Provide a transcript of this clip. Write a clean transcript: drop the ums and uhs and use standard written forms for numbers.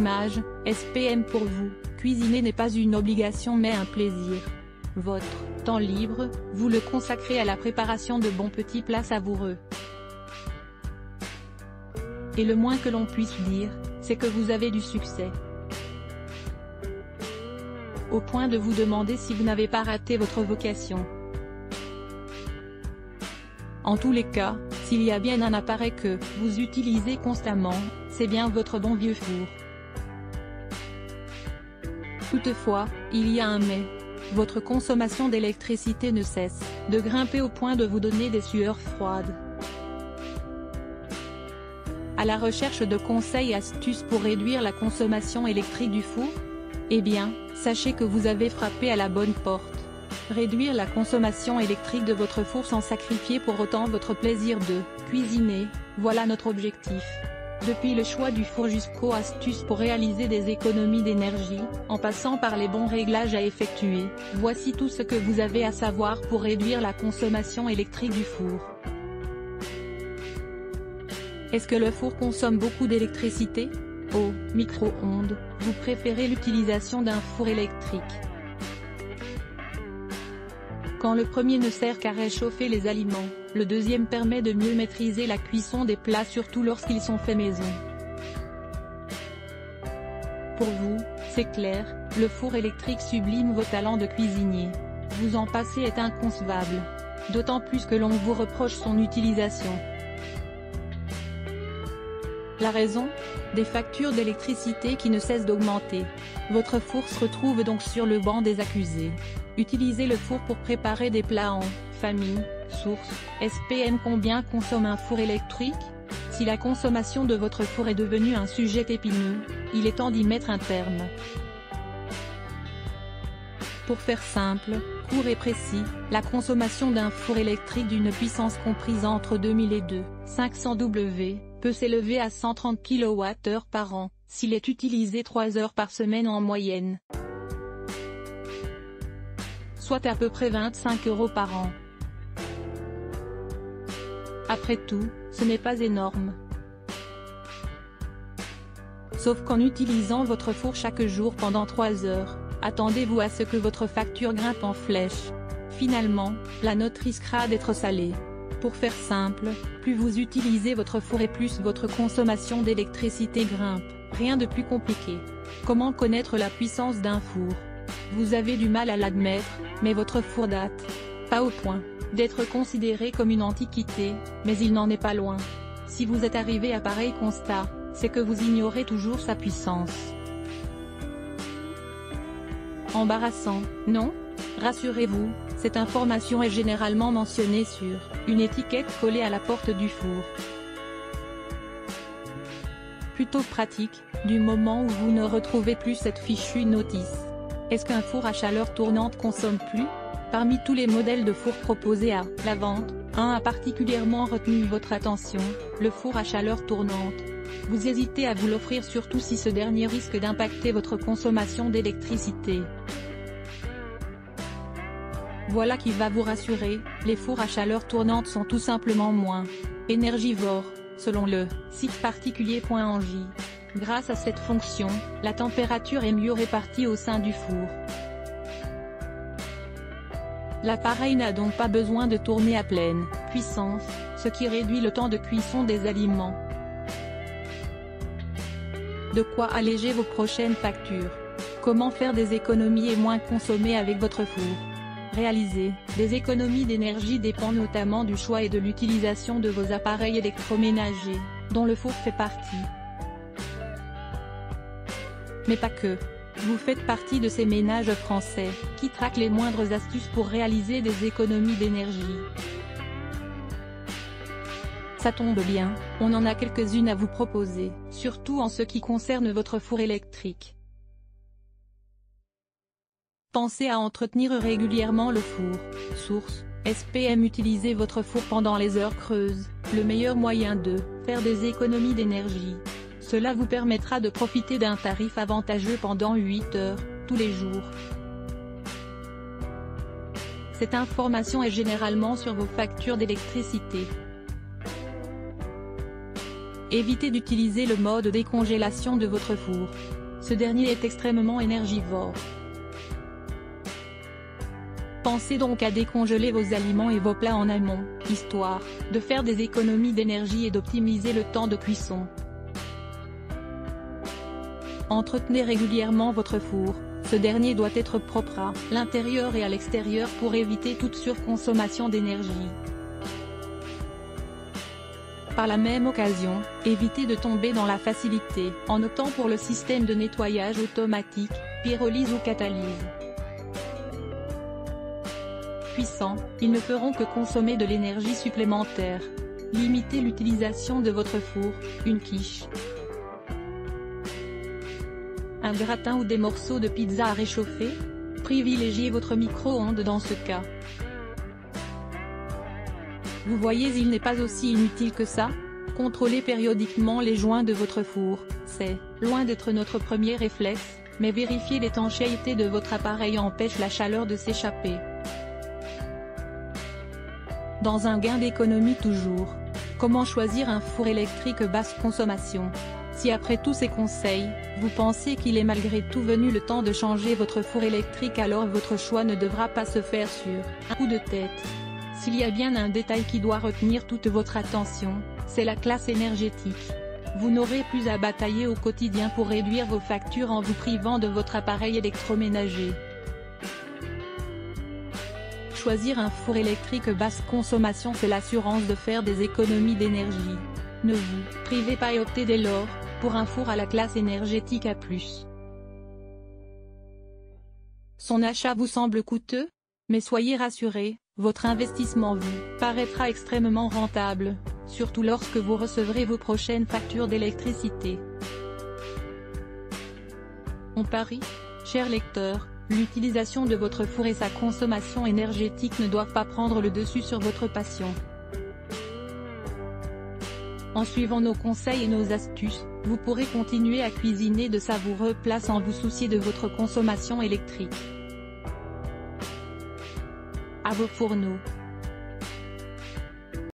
image, SPM pour vous, cuisiner n'est pas une obligation mais un plaisir. Votre temps libre, vous le consacrez à la préparation de bons petits plats savoureux. Et le moins que l'on puisse dire, c'est que vous avez du succès. Au point de vous demander si vous n'avez pas raté votre vocation. En tous les cas, s'il y a bien un appareil que vous utilisez constamment, c'est bien votre bon vieux four. Toutefois, il y a un mais. Votre consommation d'électricité ne cesse de grimper au point de vous donner des sueurs froides. À la recherche de conseils et astuces pour réduire la consommation électrique du four? Eh bien, sachez que vous avez frappé à la bonne porte. Réduire la consommation électrique de votre four sans sacrifier pour autant votre plaisir de cuisiner, voilà notre objectif. Depuis le choix du four jusqu'aux astuces pour réaliser des économies d'énergie, en passant par les bons réglages à effectuer, voici tout ce que vous avez à savoir pour réduire la consommation électrique du four. Est-ce que le four consomme beaucoup d'électricité? Au micro-ondes, vous préférez l'utilisation d'un four électrique. Quand le premier ne sert qu'à réchauffer les aliments, le deuxième permet de mieux maîtriser la cuisson des plats surtout lorsqu'ils sont faits maison. Pour vous, c'est clair, le four électrique sublime vos talents de cuisinier. Vous en passer est inconcevable. D'autant plus que l'on vous reproche son utilisation. La raison? Des factures d'électricité qui ne cessent d'augmenter. Votre four se retrouve donc sur le banc des accusés. Utilisez le four pour préparer des plats en famille. Source, SPM. Combien consomme un four électrique? Si la consommation de votre four est devenue un sujet épineux, il est temps d'y mettre un terme. Pour faire simple, court et précis, la consommation d'un four électrique d'une puissance comprise entre 2000 et 2500 W, peut s'élever à 130 kWh par an, s'il est utilisé 3 heures par semaine en moyenne. Soit à peu près 25 € par an. Après tout, ce n'est pas énorme. Sauf qu'en utilisant votre four chaque jour pendant 3 heures, attendez-vous à ce que votre facture grimpe en flèche. Finalement, la note risquera d'être salée. Pour faire simple, plus vous utilisez votre four et plus votre consommation d'électricité grimpe, rien de plus compliqué. Comment connaître la puissance d'un four? Vous avez du mal à l'admettre, mais votre four date pas au point d'être considéré comme une antiquité, mais il n'en est pas loin. Si vous êtes arrivé à pareil constat, c'est que vous ignorez toujours sa puissance. Embarrassant, non? Rassurez-vous, cette information est généralement mentionnée sur une étiquette collée à la porte du four. Plutôt pratique, du moment où vous ne retrouvez plus cette fichue notice. Est-ce qu'un four à chaleur tournante consomme plus? Parmi tous les modèles de four proposés à la vente, un a particulièrement retenu votre attention, le four à chaleur tournante. Vous hésitez à vous l'offrir surtout si ce dernier risque d'impacter votre consommation d'électricité. Voilà qui va vous rassurer, les fours à chaleur tournante sont tout simplement moins énergivores, selon le site particulier.engie. Grâce à cette fonction, la température est mieux répartie au sein du four. L'appareil n'a donc pas besoin de tourner à pleine puissance, ce qui réduit le temps de cuisson des aliments. De quoi alléger vos prochaines factures. Comment faire des économies et moins consommer avec votre four? Réaliser des économies d'énergie dépend notamment du choix et de l'utilisation de vos appareils électroménagers, dont le four fait partie. Mais pas que. Vous faites partie de ces ménages français, qui traquent les moindres astuces pour réaliser des économies d'énergie. Ça tombe bien, on en a quelques-unes à vous proposer, surtout en ce qui concerne votre four électrique. Pensez à entretenir régulièrement le four. Source, SPM. Utilisez votre four pendant les heures creuses, le meilleur moyen de faire des économies d'énergie. Cela vous permettra de profiter d'un tarif avantageux pendant 8 heures, tous les jours. Cette information est généralement sur vos factures d'électricité. évitez d'utiliser le mode décongélation de votre four. Ce dernier est extrêmement énergivore. Pensez donc à décongeler vos aliments et vos plats en amont, histoire de faire des économies d'énergie et d'optimiser le temps de cuisson. Entretenez régulièrement votre four. Ce dernier doit être propre à l'intérieur et à l'extérieur pour éviter toute surconsommation d'énergie. Par la même occasion, évitez de tomber dans la facilité en optant pour le système de nettoyage automatique, pyrolyse ou catalyse. Puissants, ils ne feront que consommer de l'énergie supplémentaire. Limitez l'utilisation de votre four, une quiche, un gratin ou des morceaux de pizza à réchauffer. Privilégiez votre micro-ondes dans ce cas. Vous voyez, il n'est pas aussi inutile que ça. Contrôlez périodiquement les joints de votre four, c'est loin d'être notre premier réflexe, mais vérifier l'étanchéité de votre appareil empêche la chaleur de s'échapper. Dans un gain d'économie toujours. Comment choisir un four électrique basse consommation? Si après tous ces conseils, vous pensez qu'il est malgré tout venu le temps de changer votre four électrique, alors votre choix ne devra pas se faire sur un coup de tête. S'il y a bien un détail qui doit retenir toute votre attention, c'est la classe énergétique. Vous n'aurez plus à batailler au quotidien pour réduire vos factures en vous privant de votre appareil électroménager. Choisir un four électrique basse consommation, c'est l'assurance de faire des économies d'énergie. Ne vous privez pas et optez dès lors pour un four à la classe énergétique A+. Son achat vous semble coûteux? Mais soyez rassurés, votre investissement vous paraîtra extrêmement rentable, surtout lorsque vous recevrez vos prochaines factures d'électricité. On parie? Chers lecteurs, l'utilisation de votre four et sa consommation énergétique ne doivent pas prendre le dessus sur votre passion. En suivant nos conseils et nos astuces, vous pourrez continuer à cuisiner de savoureux plats sans vous soucier de votre consommation électrique. À vos fourneaux.